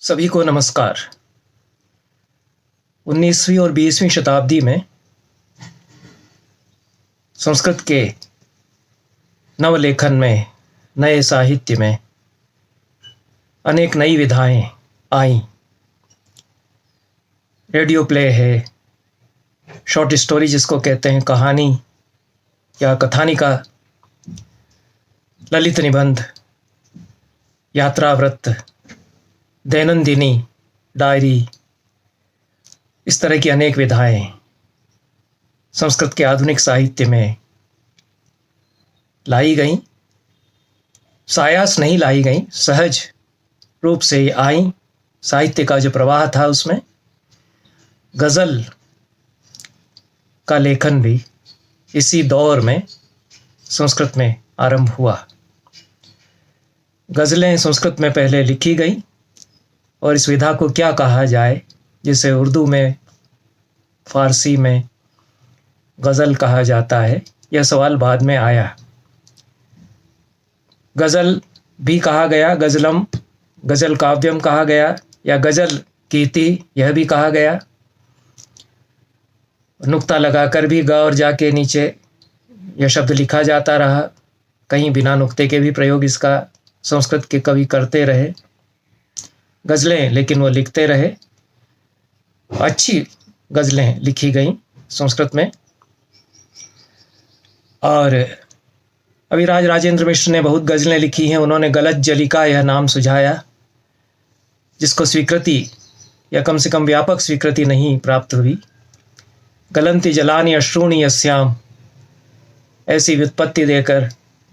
सभी को नमस्कार। 19वीं और 20वीं शताब्दी में संस्कृत के नवलेखन में, नए साहित्य में अनेक नई विधाएं आईं। रेडियो प्ले है, शॉर्ट स्टोरी जिसको कहते हैं, कहानी या कथानिका, ललित निबंध, यात्रावृत्त, दैनंदिनी डायरी, इस तरह की अनेक विधाएं संस्कृत के आधुनिक साहित्य में लाई गईं। सायास नहीं लाई गईं, सहज रूप से आई। साहित्य का जो प्रवाह था उसमें गज़ल का लेखन भी इसी दौर में संस्कृत में आरंभ हुआ। गज़लें संस्कृत में पहले लिखी गई और इस विधा को क्या कहा जाए, जिसे उर्दू में, फारसी में गज़ल कहा जाता है, यह सवाल बाद में आया। गज़ल भी कहा गया, गज़लम, गज़ल काव्यम कहा गया, या गज़ल कीर्ति यह भी कहा गया। नुक्ता लगाकर भी ग और जा के नीचे यह शब्द लिखा जाता रहा। कहीं बिना नुक्ते के भी प्रयोग इसका संस्कृत के कवि करते रहे। गज़लें लेकिन वो लिखते रहे। अच्छी गज़लें लिखी गईं संस्कृत में। और अभिराज राजेंद्र मिश्र ने बहुत गज़लें लिखी हैं। उन्होंने गलत जलिका यह नाम सुझाया, जिसको स्वीकृति या कम से कम व्यापक स्वीकृति नहीं प्राप्त हुई। गलंती जलानी अश्रूणी यस्याम, ऐसी व्युत्पत्ति देकर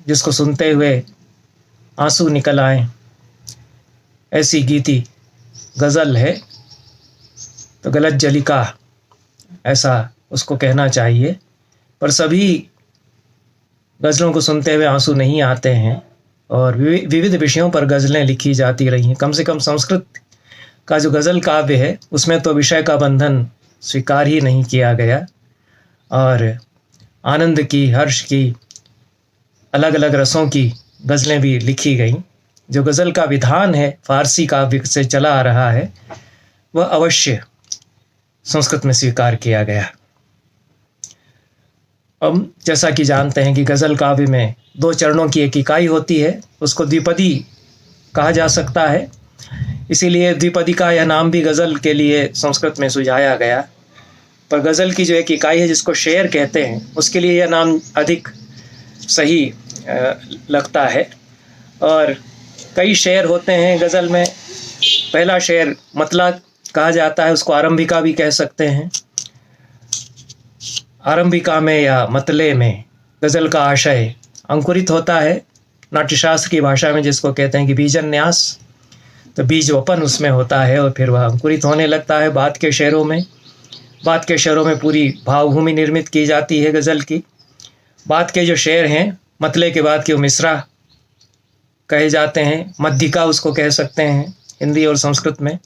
जिसको सुनते हुए आंसू निकल आए, ऐसी गीति गज़ल है। तो गलत जलिका ऐसा उसको कहना चाहिए। पर सभी गज़लों को सुनते हुए आंसू नहीं आते हैं और विविध विषयों पर गज़लें लिखी जाती रही हैं। कम से कम संस्कृत का जो गज़ल काव्य है उसमें तो विषय का बंधन स्वीकार ही नहीं किया गया और आनंद की, हर्ष की, अलग अलग रसों की गज़लें भी लिखी गईं। जो गज़ल का विधान है फारसी काव्य से चला आ रहा है, वह अवश्य संस्कृत में स्वीकार किया गया। अब जैसा कि जानते हैं कि गज़ल काव्य में 2 चरणों की एक इकाई होती है, उसको द्विपदी कहा जा सकता है। इसीलिए द्विपदी का यह नाम भी गज़ल के लिए संस्कृत में सुझाया गया। पर गज़ल की जो एक इकाई है जिसको शेर कहते हैं, उसके लिए यह नाम अधिक सही लगता है। और कई शेर होते हैं गज़ल में। पहला शेर मतला कहा जाता है, उसको आरंभिका भी कह सकते हैं। आरंभिका में या मतले में गज़ल का आशय अंकुरित होता है। नाट्यशास्त्र की भाषा में जिसको कहते हैं कि बीजन्यास, तो बीज वपन उसमें होता है और फिर वह अंकुरित होने लगता है। बाद के शेरों में पूरी भावभूमि निर्मित की जाती है गज़ल की। बाद के जो शेर हैं, मतले के बाद के, वो मिसरा कहे जाते हैं। मध्यिका उसको कह सकते हैं हिंदी और संस्कृत में।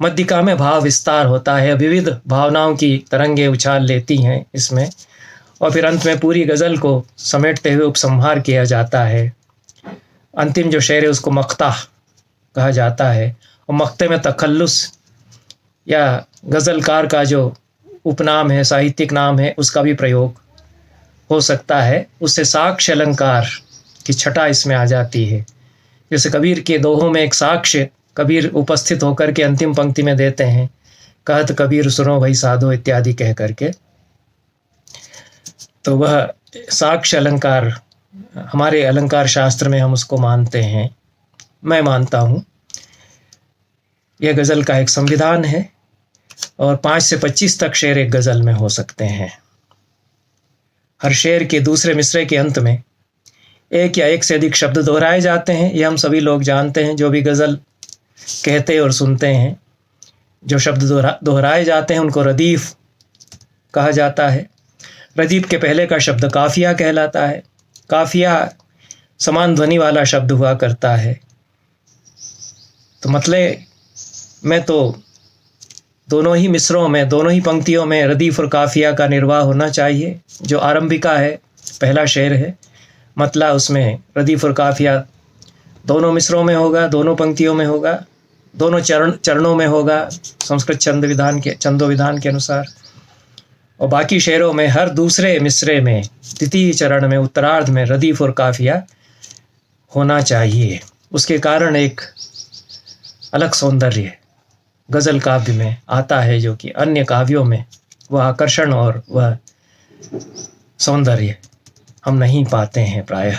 मध्यिका में भाव विस्तार होता है, विविध भावनाओं की तरंगें उछाल लेती हैं इसमें, और फिर अंत में पूरी गज़ल को समेटते हुए उपसंहार किया जाता है। अंतिम जो शेर है उसको मक्ता कहा जाता है। और मक्ते में तखल्लुस या गज़लकार का जो उपनाम है, साहित्यिक नाम है, उसका भी प्रयोग हो सकता है। उससे साक्ष्य अलंकार की छटा इसमें आ जाती है। जैसे कबीर के दोहों में एक साक्ष्य कबीर उपस्थित होकर के अंतिम पंक्ति में देते हैं, कहत कबीर सुनो भाई साधो, इत्यादि कह करके। तो वह साक्ष्य अलंकार हमारे अलंकार शास्त्र में हम उसको मानते हैं, मैं मानता हूँ। यह गज़ल का एक संविधान है और 5 से 25 तक शेर एक गज़ल में हो सकते हैं। हर शेर के दूसरे मिसरे के अंत में एक या एक से अधिक शब्द दोहराए जाते हैं। ये हम सभी लोग जानते हैं, जो भी गज़ल कहते और सुनते हैं। जो शब्द दोहराए जाते हैं उनको रदीफ कहा जाता है। रदीफ के पहले का शब्द काफिया कहलाता है। काफिया समान ध्वनि वाला शब्द हुआ करता है। तो मतले में तो दोनों ही मिसरों में, दोनों ही पंक्तियों में रदीफ और काफिया का निर्वाह होना चाहिए। जो आरंभिका है, पहला शेर है मतला, उसमें रदीफ और काफिया दोनों मिसरों में होगा, दोनों पंक्तियों में होगा। दोनों चरणों में होगा संस्कृत छंदो विधान के अनुसार, और बाकी शेरों में हर दूसरे मिसरे में, द्वितीय चरण में, उत्तरार्ध में रदीफ और काफिया होना चाहिए। उसके कारण एक अलग सौंदर्य गज़ल काव्य में आता है, जो कि अन्य काव्यों में वह आकर्षण और वह सौंदर्य हम नहीं पाते हैं प्रायः।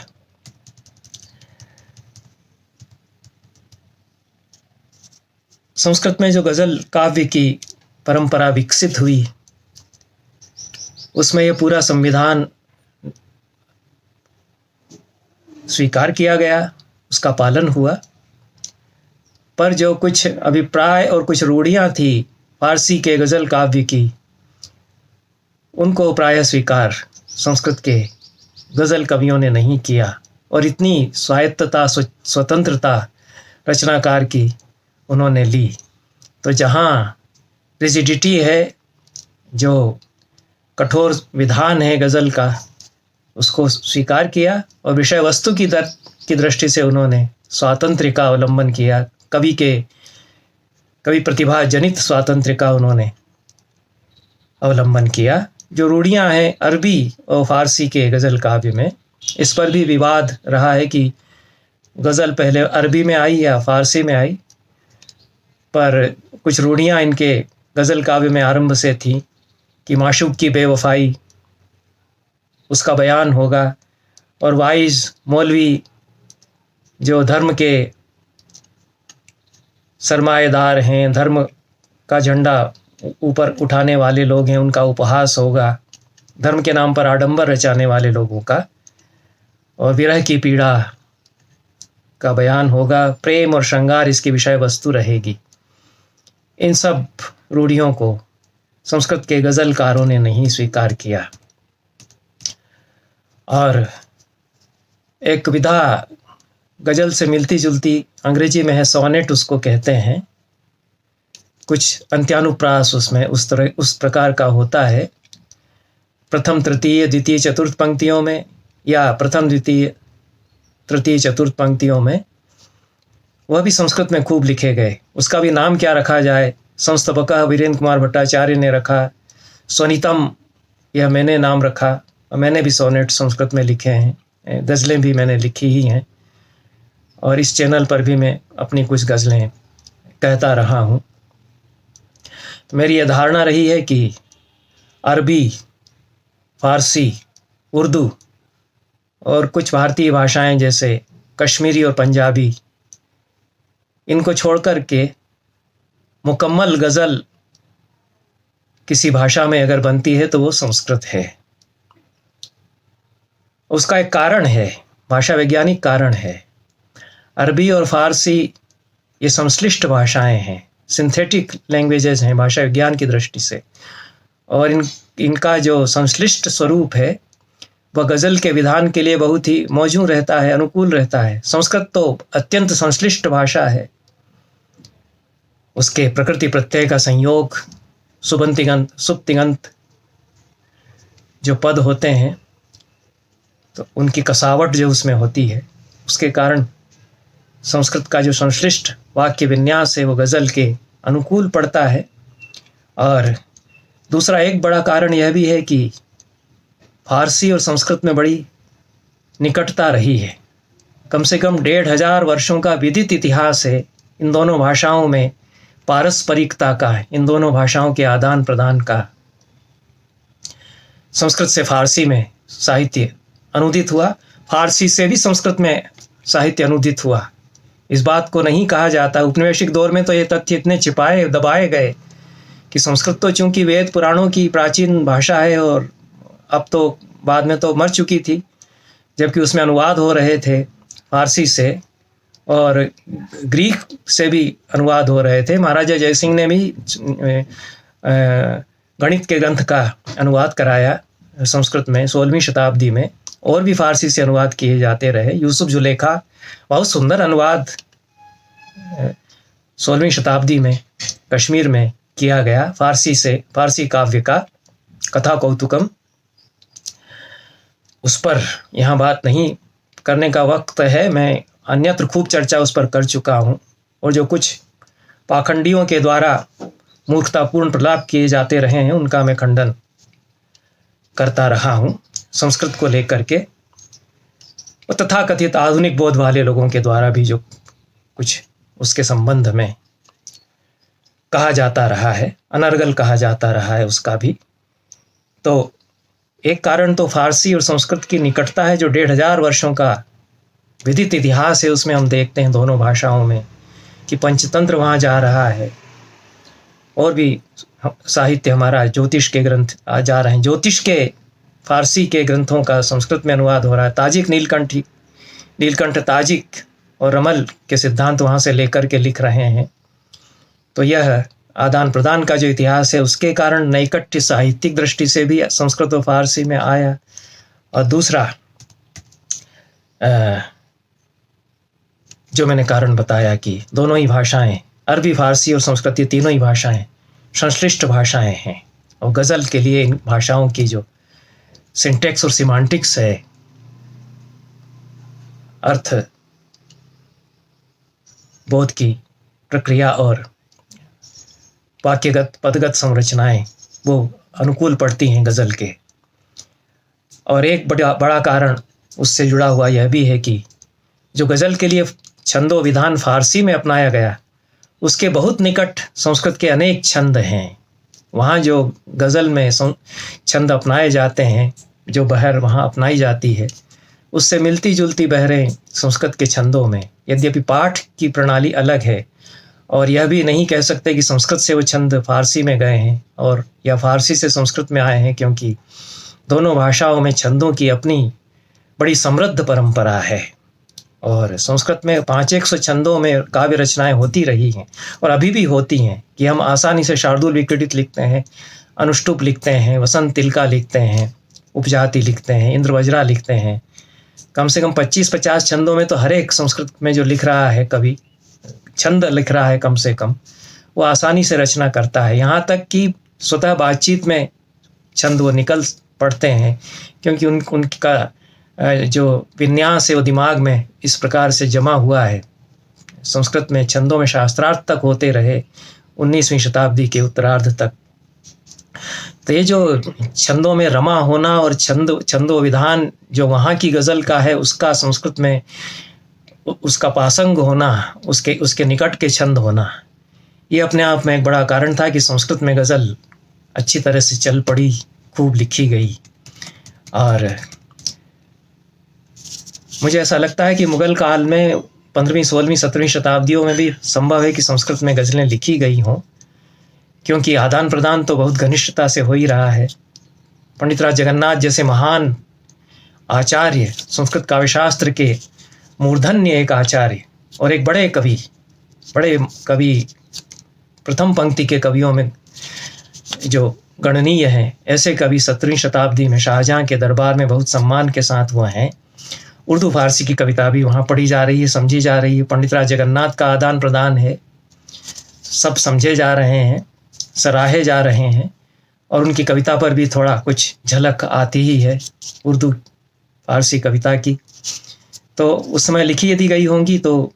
संस्कृत में जो गज़ल काव्य की परंपरा विकसित हुई, उसमें यह पूरा संविधान स्वीकार किया गया, उसका पालन हुआ। पर जो कुछ अभिप्राय और कुछ रूढ़ियाँ थी फारसी के गज़ल काव्य की, उनको प्रायः स्वीकार संस्कृत के गज़ल कवियों ने नहीं किया, और इतनी स्वायत्तता, स्वतंत्रता रचनाकार की उन्होंने ली। तो जहाँ रिजिडिटी है, जो कठोर विधान है गज़ल का, उसको स्वीकार किया, और विषय वस्तु की दृष्टि से उन्होंने स्वातंत्र्य का अवलंबन किया। कवि प्रतिभा जनित स्वातंत्र्य का उन्होंने अवलंबन किया। जो रूढ़ियाँ हैं अरबी और फारसी के गज़ल काव्य में, इस पर भी विवाद रहा है कि गज़ल पहले अरबी में आई या फारसी में आई, पर कुछ रूढ़ियाँ इनके गज़ल काव्य में आरंभ से थी कि माशूक की बेवफाई, उसका बयान होगा, और वाइज मौलवी जो धर्म के सरमाएदार हैं, धर्म का झंडा ऊपर उठाने वाले लोग हैं, उनका उपहास होगा, धर्म के नाम पर आडंबर रचाने वाले लोगों का, और विरह की पीड़ा का बयान होगा, प्रेम और श्रृंगार इसकी विषय वस्तु रहेगी। इन सब रूढ़ियों को संस्कृत के गज़लकारों ने नहीं स्वीकार किया, और एक विधा गज़ल से मिलती जुलती अंग्रेजी में है सोनेट, उसको कहते हैं। कुछ अंत्यानुप्रास उसमें उस प्रकार का होता है, प्रथम तृतीय द्वितीय चतुर्थ पंक्तियों में, या प्रथम द्वितीय तृतीय चतुर्थ पंक्तियों में। वह भी संस्कृत में खूब लिखे गए। उसका भी नाम क्या रखा जाए, संस्थापक वीरेंद्र कुमार भट्टाचार्य ने रखा, सोनितम यह मैंने नाम रखा, और मैंने भी सोनेट संस्कृत में लिखे हैं, गज़लें भी मैंने लिखी ही हैं, और इस चैनल पर भी मैं अपनी कुछ गज़लें कहता रहा हूँ। तो मेरी यह धारणा रही है कि अरबी, फारसी, उर्दू और कुछ भारतीय भाषाएं जैसे कश्मीरी और पंजाबी, इनको छोड़कर के मुकम्मल गज़ल किसी भाषा में अगर बनती है तो वो संस्कृत है। उसका एक कारण है, भाषा वैज्ञानिक कारण है। अरबी और फारसी ये संश्लिष्ट भाषाएं हैं, सिंथेटिक लैंग्वेजेस हैं भाषा विज्ञान की दृष्टि से, और इनका जो संश्लिष्ट स्वरूप है वह गज़ल के विधान के लिए बहुत ही मौजूद रहता है, अनुकूल रहता है। संस्कृत तो अत्यंत संश्लिष्ट भाषा है, उसके प्रकृति प्रत्यय का संयोग, सुबंतिगंत सुप्तिगंत जो पद होते हैं, तो उनकी कसावट जो उसमें होती है, उसके कारण संस्कृत का जो संश्लिष्ट वाक्य विन्यास है वो गज़ल के अनुकूल पड़ता है। और दूसरा एक बड़ा कारण यह भी है कि फारसी और संस्कृत में बड़ी निकटता रही है। कम से कम 1500 वर्षों का विदित इतिहास है इन दोनों भाषाओं में, पारस्परिकता का, इन दोनों भाषाओं के आदान प्रदान का। संस्कृत से फारसी में साहित्य अनुदित हुआ, फारसी से भी संस्कृत में साहित्य अनुदित हुआ। इस बात को नहीं कहा जाता, उपनिवेशिक दौर में तो ये तथ्य इतने छिपाए दबाए गए कि संस्कृत तो चूंकि वेद पुराणों की प्राचीन भाषा है, और अब तो बाद में तो मर चुकी थी, जबकि उसमें अनुवाद हो रहे थे फारसी से, और ग्रीक से भी अनुवाद हो रहे थे। महाराजा जयसिंह ने भी गणित के ग्रंथ का अनुवाद कराया संस्कृत में 16वीं शताब्दी में, और भी फारसी से अनुवाद किए जाते रहे। यूसुफ जुलेखा बहुत सुंदर अनुवाद 16वीं शताब्दी में कश्मीर में किया गया फारसी से, फारसी काव्य का कथा कौतुकम। उस पर यहाँ बात नहीं करने का वक्त है, मैं अन्यत्र खूब चर्चा उस पर कर चुका हूँ। और जो कुछ पाखंडियों के द्वारा मूर्खतापूर्ण प्रलाप किए जाते रहे हैं, उनका मैं खंडन करता रहा हूँ संस्कृत को लेकर के। और तथाकथित आधुनिक बोध वाले लोगों के द्वारा भी जो कुछ उसके संबंध में कहा जाता रहा है, अनर्गल कहा जाता रहा है, उसका भी। तो एक कारण तो फारसी और संस्कृत की निकटता है, जो 1500 वर्षों का विदित इतिहास है। उसमें हम देखते हैं दोनों भाषाओं में कि पंचतंत्र वहाँ जा रहा है, और भी साहित्य हमारा ज्योतिष के ग्रंथ आ जा रहे हैं। ज्योतिष के फारसी के ग्रंथों का संस्कृत में अनुवाद हो रहा है। ताजिक नीलकंठ ताजिक और रमल के सिद्धांत वहाँ से लेकर के लिख रहे हैं। तो यह आदान प्रदान का जो इतिहास है, उसके कारण नैकट्य साहित्यिक दृष्टि से भी संस्कृत और फारसी में आया। और दूसरा जो मैंने कारण बताया कि दोनों ही भाषाएं, अरबी, फारसी और संस्कृत, ये तीनों ही भाषाएं संश्लिष्ट भाषाएं हैं। और गज़ल के लिए इन भाषाओं की जो सिंटेक्स और सिमांटिक्स है, अर्थ बोध की प्रक्रिया और वाक्यगत पदगत संरचनाएं, वो अनुकूल पड़ती हैं गज़ल के। और एक बड़ा कारण उससे जुड़ा हुआ यह भी है कि जो गज़ल के लिए छंदो विधान फारसी में अपनाया गया, उसके बहुत निकट संस्कृत के अनेक छंद हैं। वहाँ जो गज़ल में छंद अपनाए जाते हैं, जो बहर वहाँ अपनाई जाती है, उससे मिलती जुलती बहरें संस्कृत के छंदों में। यद्यपि पाठ की प्रणाली अलग है, और यह भी नहीं कह सकते कि संस्कृत से वो छंद फारसी में गए हैं और या फारसी से संस्कृत में आए हैं, क्योंकि दोनों भाषाओं में छंदों की अपनी बड़ी समृद्ध परंपरा है। और संस्कृत में 500-100 छंदों में काव्य रचनाएं होती रही हैं, और अभी भी होती हैं, कि हम आसानी से शार्दूल विक्रीडित लिखते हैं, अनुष्टुप लिखते हैं, वसंत तिलका लिखते हैं, उपजाति लिखते हैं, इंद्रवज्रा लिखते हैं। कम से कम 25-50 छंदों में तो हर एक संस्कृत में जो लिख रहा है, कवि छंद लिख रहा है कम से कम, वो आसानी से रचना करता है। यहाँ तक कि स्वतः बातचीत में छंद वो निकल पड़ते हैं, क्योंकि उनका जो विन्यास है वो दिमाग में इस प्रकार से जमा हुआ है। संस्कृत में छंदों में शास्त्रार्थ तक होते रहे 19वीं शताब्दी के उत्तरार्ध तक। तो ये जो छंदों में रमा होना और छंदो विधान जो वहाँ की गज़ल का है, उसका संस्कृत में उसका पासंग होना, उसके निकट के छंद होना, ये अपने आप में एक बड़ा कारण था कि संस्कृत में गज़ल अच्छी तरह से चल पड़ी, खूब लिखी गई। और मुझे ऐसा लगता है कि मुग़ल काल में 15वीं, 16वीं, 17वीं शताब्दियों में भी संभव है कि संस्कृत में गज़लें लिखी गई हों, क्योंकि आदान प्रदान तो बहुत घनिष्ठता से हो ही रहा है। पंडित राज जगन्नाथ जैसे महान आचार्य, संस्कृत काव्यशास्त्र के मूर्धन्य एक आचार्य और एक बड़े कवि, प्रथम पंक्ति के कवियों में जो गणनीय हैं, ऐसे कवि 17वीं शताब्दी में शाहजहाँ के दरबार में बहुत सम्मान के साथ वो हैं। उर्दू फारसी की कविता भी वहाँ पढ़ी जा रही है, समझी जा रही है। पंडित राज जगन्नाथ का आदान प्रदान है, सब समझे जा रहे हैं, सराहे जा रहे हैं, और उनकी कविता पर भी थोड़ा कुछ झलक आती ही है उर्दू फारसी कविता की। तो उस समय लिखी यदि गई होंगी तो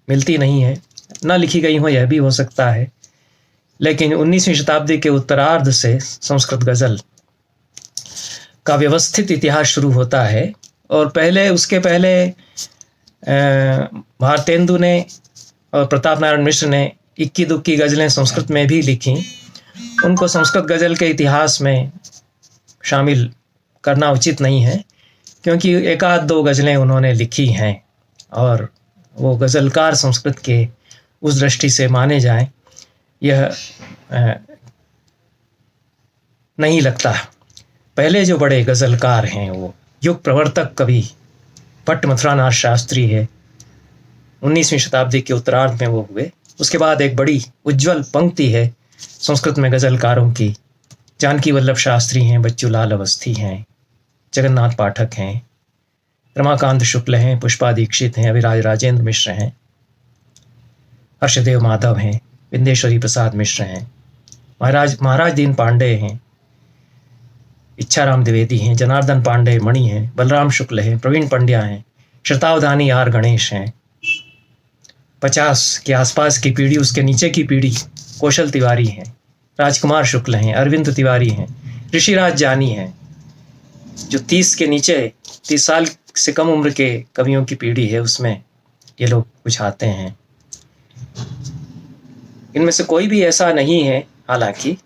मिलती नहीं है, ना लिखी गई हो यह भी हो सकता है। लेकिन 19वीं शताब्दी के उत्तरार्ध से संस्कृत गज़ल का व्यवस्थित इतिहास शुरू होता है। और उसके पहले भारतेंदु ने और प्रताप नारायण मिश्र ने इक्की दुक्की गज़लें संस्कृत में भी लिखी। उनको संस्कृत गज़ल के इतिहास में शामिल करना उचित नहीं है, क्योंकि 1-2 गज़लें उन्होंने लिखी हैं और वो गज़लकार संस्कृत के उस दृष्टि से माने जाएं, यह नहीं लगता। पहले जो बड़े गज़लकार हैं वो युग प्रवर्तक कवि भट्ट मथुरानाथ शास्त्री है, 19वीं शताब्दी के उत्तरार्ध में वो हुए। उसके बाद एक बड़ी उज्ज्वल पंक्ति है संस्कृत में गज़लकारों की, जानकी वल्लभ शास्त्री हैं, बच्चू लाल अवस्थी हैं, जगन्नाथ पाठक हैं, रमाकांत शुक्ल हैं, पुष्पा दीक्षित हैं, अभिराज राजेंद्र मिश्र हैं, हर्षदेव माधव हैं, विंदेश्वरी प्रसाद मिश्र हैं, महाराज दीन पांडे हैं, इच्छाराम द्विवेदी हैं, जनार्दन पांडे मणि हैं, बलराम शुक्ल हैं, प्रवीण पंड्या हैं, शतावधानी आर गणेश हैं, 50 के आसपास की पीढ़ी, उसके नीचे की पीढ़ी कौशल तिवारी हैं, राजकुमार शुक्ल हैं, अरविंद तिवारी हैं, ऋषिराज जानी हैं। जो 30 के नीचे, 30 साल से कम उम्र के कवियों की पीढ़ी है, उसमें ये लोग कुछ आते हैं। इनमें से कोई भी ऐसा नहीं है हालांकि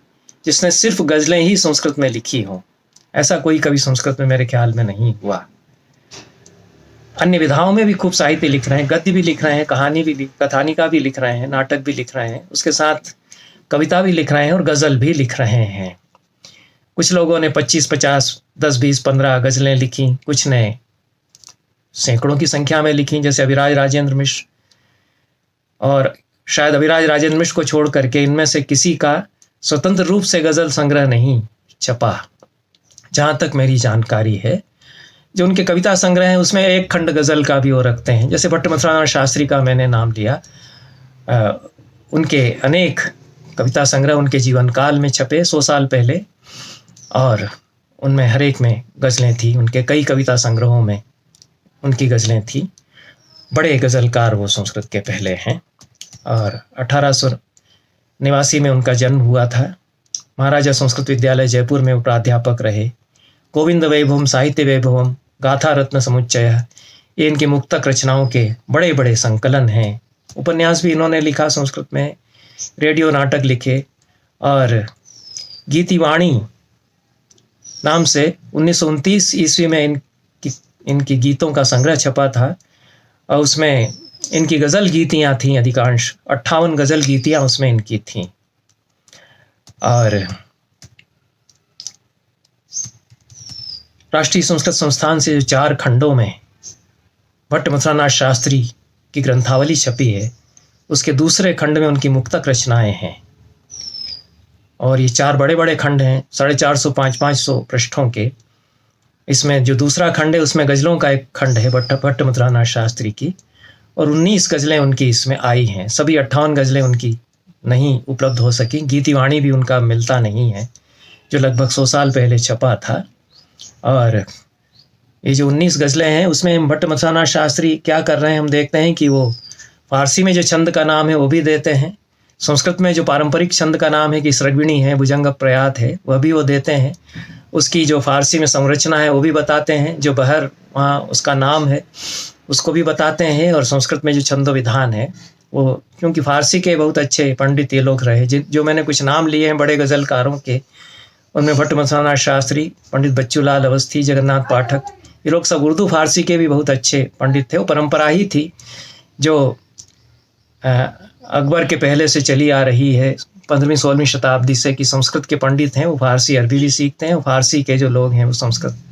जिसने सिर्फ गज़लें ही संस्कृत में लिखी हों। ऐसा कोई कवि संस्कृत में मेरे ख्याल में नहीं हुआ। अन्य विधाओं में भी खूब साहित्य लिख रहे हैं, गद्य भी लिख रहे हैं, कहानी भी, कथानिका भी लिख रहे हैं, नाटक भी लिख रहे हैं, उसके साथ कविता भी लिख रहे हैं और गज़ल भी लिख रहे हैं। कुछ लोगों ने 25, 50, 10, 20, 15 गज़लें लिखी, कुछ ने सैकड़ों की संख्या में लिखी, जैसे अभिराज राजेंद्र मिश्र। और शायद अभिराज राजेंद्र मिश्र को छोड़ करके इनमें से किसी का स्वतंत्र रूप से गज़ल संग्रह नहीं छपा, जहाँ तक मेरी जानकारी है। जो उनके कविता संग्रह हैं उसमें एक खंड गज़ल का भी वो रखते हैं। जैसे भट्ट मथुरानाथ शास्त्री का मैंने नाम लिया, उनके अनेक कविता संग्रह उनके जीवन काल में छपे 100 साल पहले, और उनमें हर एक में गज़लें थी। उनके कई कविता संग्रहों में उनकी गज़लें थी। बड़े गज़लकार वो संस्कृत के पहले हैं। और 1889 में उनका जन्म हुआ था। महाराजा संस्कृत विद्यालय जयपुर में प्राध्यापक रहे। गोविंद वैभवम, साहित्य वैभवम, गाथा रत्न समुच्चय, ये इनकी मुक्तक रचनाओं के बड़े बड़े संकलन हैं। उपन्यास भी इन्होंने लिखा संस्कृत में, रेडियो नाटक लिखे, और गीतिवाणी नाम से 1929 ईस्वी में इनकी गीतों का संग्रह छपा था, और उसमें इनकी गज़ल गीतियाँ थीं अधिकांश। 58 गज़ल गीतियाँ उसमें इनकी थीं। और राष्ट्रीय संस्कृत संस्थान से 4 खंडों में भट्ट मथुरानाथ शास्त्री की ग्रंथावली छपी है, उसके दूसरे खंड में उनकी मुक्तक रचनाएं हैं। और ये 4 बड़े बड़े खंड हैं, 450, 500 पृष्ठों के। इसमें जो दूसरा खंड है उसमें गज़लों का एक खंड है भट्ट मथुरानाथ शास्त्री की, और 19 गज़लें उनकी इसमें आई हैं। सभी 58 गज़लें उनकी नहीं उपलब्ध हो सकी। गीतिवाणी भी उनका मिलता नहीं है, जो लगभग 100 साल पहले छपा था। और ये जो 19 गज़लें हैं उसमें भट्ट मथुरानाथ शास्त्री क्या कर रहे हैं, हम देखते हैं कि वो फारसी में जो छंद का नाम है वो भी देते हैं, संस्कृत में जो पारंपरिक छंद का नाम है कि स्रग्विणी है, भुजंग प्रयात है, वह भी वो देते हैं। उसकी जो फारसी में संरचना है वो भी बताते हैं, जो बहर वहाँ उसका नाम है उसको भी बताते हैं, और संस्कृत में जो छंदो विधान है वो, क्योंकि फारसी के बहुत अच्छे पंडित ये लोग रहे। जो मैंने कुछ नाम लिए हैं बड़े गज़लकारों के, उनमें भट्ट मथुरानाथ शास्त्री, पंडित बच्चूलाल अवस्थी, जगन्नाथ पाठक, ये लोग सब उर्दू फारसी के भी बहुत अच्छे पंडित थे। वो परंपरा ही थी जो अकबर के पहले से चली आ रही है, 15वीं-16वीं शताब्दी से, कि संस्कृत के पंडित हैं वो फारसी अरबी भी सीखते हैं, और फारसी के जो लोग हैं वो संस्कृत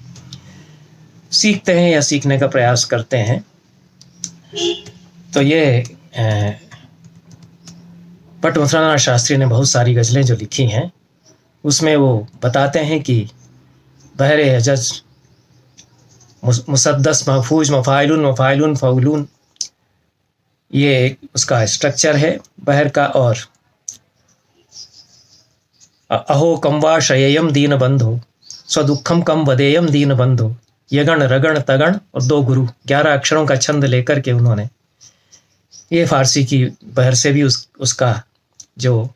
सीखते हैं या सीखने का प्रयास करते हैं। तो ये भट्ट मथुरानाथ शास्त्री ने बहुत सारी गज़लें जो लिखी हैं उसमें वो बताते हैं कि बहरे हजज, मुसद्दस, महफूज, मफ़ाइलुन, मफ़ाइलुन, फ़ौलुन, ये उसका स्ट्रक्चर है बहर का। और अहो कम वा शयेयम दीन बंधो, स्वदुखम कम वदेयम दीन बंधो, यगण रगण तगण, और 2 गुरु, 11 अक्षरों का छंद लेकर के उन्होंने ये फारसी की बहर से भी उसका जो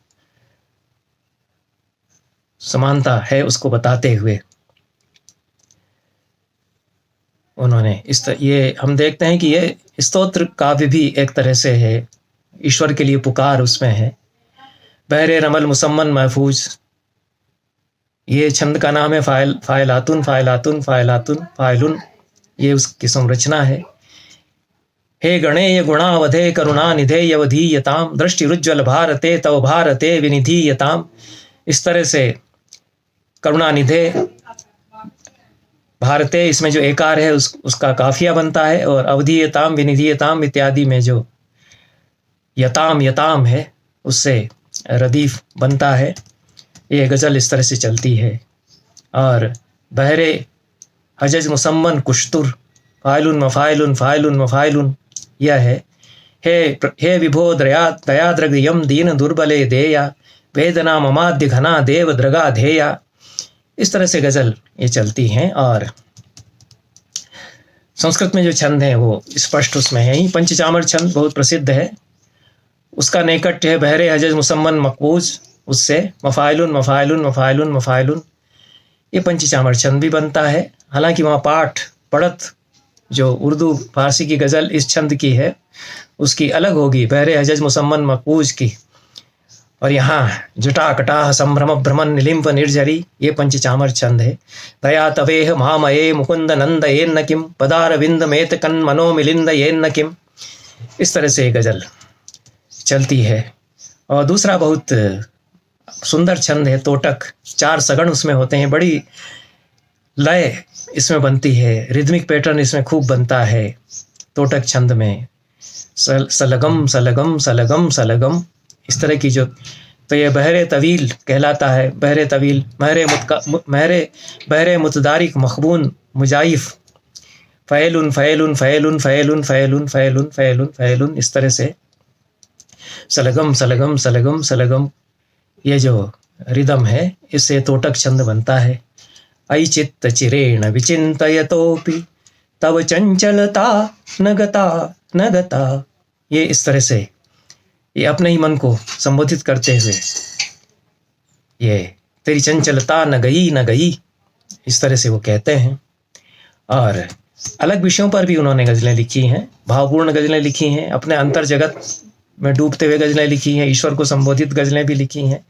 समानता है उसको बताते हुए उन्होंने ये हम देखते हैं कि ये स्तोत्र काव्य भी एक तरह से है, ईश्वर के लिए पुकार उसमें है। बहरे रमल मुसम्मन महफूज, ये छंद का नाम है। फायलातुन, फायलातुन, फायलातुन, फायलुन, ये उसकी संरचना है। हे गणेय गुणावधे करुणा निधे यवधीयताम, दृष्टिरुज्ज्वल भारते तव भारते विनिधीयताम। इस तरह से करुणा निधे भारते, इसमें जो एकार है उसका काफिया बनता है, और अवधीयताम, विनिधीयताम इत्यादि में जो यताम है उससे रदीफ बनता है। ये गज़ल इस तरह से चलती है। और बहरे हजज मुसम्मन कुश्तुर, फ़ाइलुन मफ़ाइलुन, फ़ाइलुन मफ़ाइलुन, यह है। हे विभो दयाद्रग यम दीन दुर्बले देया, वेदना ममाद्य घना देव द्रगा धेया। इस तरह से गज़ल ये चलती हैं। और संस्कृत में जो छंद हैं वो स्पष्ट उसमें है ही। पंचचामर छंद बहुत प्रसिद्ध है, उसका नैकट्य है बहरे हजज मुसम्मन मकबूज, उससे मफ़ाइलुन मफ़ाइलुन मफ़ाइलुन मफ़ाइलुन, ये पंचचामर छंद भी बनता है। हालांकि वहाँ पाठ पढ़त जो उर्दू फारसी की गज़ल इस छंद की है उसकी अलग होगी, बहरे हजज मुसम्मन मकबूज की। और यहाँ जटा कटाह संभ्रम भ्रमण निलिम्प निर्जरी, ये पंचचामर छंद है। दया तवेह महामये मुकुंद नंद येन्न किम, पदार विंद मेत कन मनो मिलिंद येन्न किम, इस तरह से गज़ल चलती है। और दूसरा बहुत सुंदर छंद है तोटक, 4 सगण उसमें होते हैं, बड़ी लय इसमें बनती है, रिदमिक पैटर्न इसमें खूब बनता है तोटक छंद में। सलगम सलगम सलगम सलगम, इस तरह की जो, तो ये बहरे तवील कहलाता है। बहरे तवील बहरे मुतदारिक मखबून मुजाइफ, फ़ैलुन फ़ैलुन फ़ैलुन फ़ैलुन फ़ैलुन फ़ैलुन फ़ैलुन फ़ैलुन, इस तरह से सलगम सलगम सलगम सलगम, ये जो रिदम है इससे तोटक छंद बनता है। अयि चित्त चिरेण विचिन्तयतोपि तव चंचलता न गता, ये इस तरह से ये अपने ही मन को संबोधित करते हुए, ये तेरी चंचलता न गई, इस तरह से वो कहते हैं। और अलग विषयों पर भी उन्होंने गज़लें लिखी हैं, भावपूर्ण गज़लें लिखी हैं, अपने अंतर जगत में डूबते हुए गज़लें लिखी हैं, ईश्वर को संबोधित गज़लें भी लिखी हैं,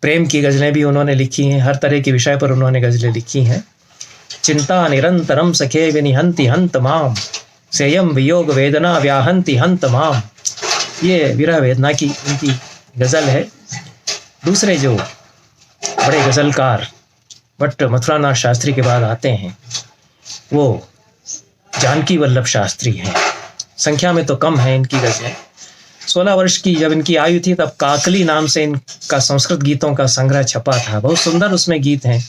प्रेम की गज़लें भी उन्होंने लिखी हैं, हर तरह के विषय पर उन्होंने गज़लें लिखी हैं। चिंता निरंतरम सखे विनिहंति हंत माम, सेयम वियोग वेदना व्याहंति हंत माम, ये विरह वेदना की इनकी गज़ल है। दूसरे जो बड़े गज़लकार भट्ट मथुरानाथ शास्त्री के बाद आते हैं वो जानकी वल्लभ शास्त्री हैं। संख्या में तो कम है इनकी गज़लें। 16 वर्ष की जब इनकी आयु थी तब काकली नाम से इनका संस्कृत गीतों का संग्रह छपा था, बहुत सुंदर उसमें गीत हैं।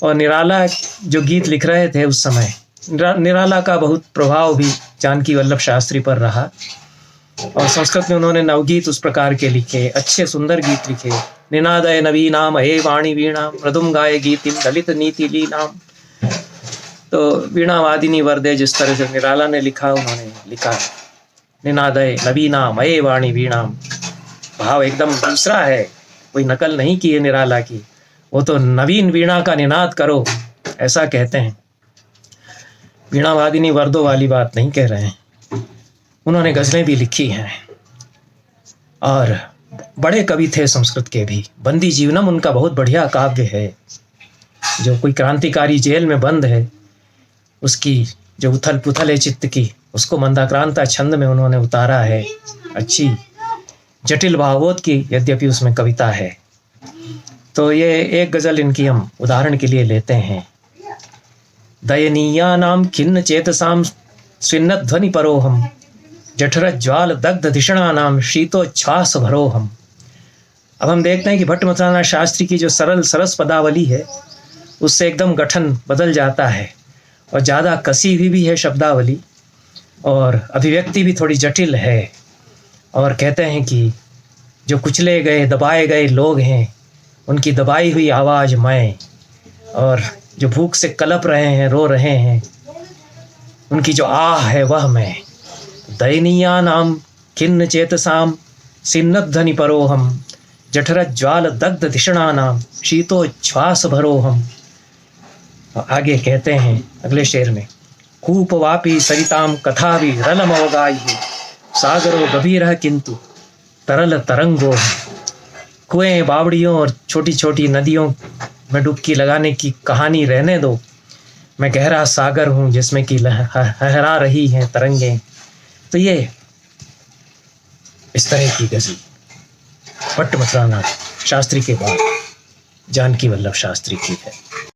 और निराला जो गीत लिख रहे थे उस समय, निराला का बहुत प्रभाव भी जानकी वल्लभ शास्त्री पर रहा। और संस्कृत में उन्होंने नवगीत उस प्रकार के लिखे, अच्छे सुंदर गीत लिखे। निनादय नवीनाम हे वाणी वीणा मृदुम गाय गीतिम ललित नीति लीनाम, तो वीणा वादिनी वर्दे, जिस तरह से निराला ने लिखा उन्होंने लिखा निनादय नवीनाम हे वाणी वीणाम, भाव एकदम दूसरा है, कोई नकल नहीं की है निराला की, वो तो नवीन वीणा का निनाद करो ऐसा कहते हैं। वीणा वादिनी वर्दों वाली बात नहीं कह रहे हैं। उन्होंने गज़लें भी लिखी हैं और बड़े कवि थे संस्कृत के भी। बंदी जीवनम उनका बहुत बढ़िया काव्य है, जो कोई क्रांतिकारी जेल में बंद है उसकी जो उथल पुथल है चित्त की, उसको मंदाक्रांता छंद में उन्होंने उतारा है। अच्छी जटिल भावों की यद्यपि उसमें कविता है। तो ये एक गज़ल इनकी हम उदाहरण के लिए लेते हैं। दयनीया नाम खिन्न चेतसाम स्विन्नत ध्वनि परोहम, जठर ज्वाल दग्ध धिषणा नाम शीतोच्छ्वास भरोहम। अब हम देखते हैं कि भट्ट मथुरानाथ शास्त्री की जो सरल सरस पदावली है उससे एकदम गठन बदल जाता है और ज़्यादा कसी हुई भी है शब्दावली, और अभिव्यक्ति भी थोड़ी जटिल है। और कहते हैं कि जो कुचले गए दबाए गए लोग हैं उनकी दबाई हुई आवाज़ मैं, और जो भूख से कलप रहे हैं रो रहे हैं उनकी जो आह है वह मैं। दयनीया नाम खिन्न चेतसाम सिन्नध्वनि परोहम, जठर ज्वाल दग्ध धिषणा नाम शीतोच्छ्वास भरोहम। आगे कहते हैं अगले शेर में, कूप वापी सरिताम कथा भी रलमोगाई, सागरो गभीर किंतु तरल तरंगो। कुएं बावड़ियों और छोटी छोटी नदियों में डुबकी लगाने की कहानी रहने दो, मैं गहरा सागर हूँ जिसमें कि लहरा रही हैं तरंगें। तो ये इस तरह की गज़ल भट्ट मथुरानाथ शास्त्री के बाद जानकी वल्लभ शास्त्री की है।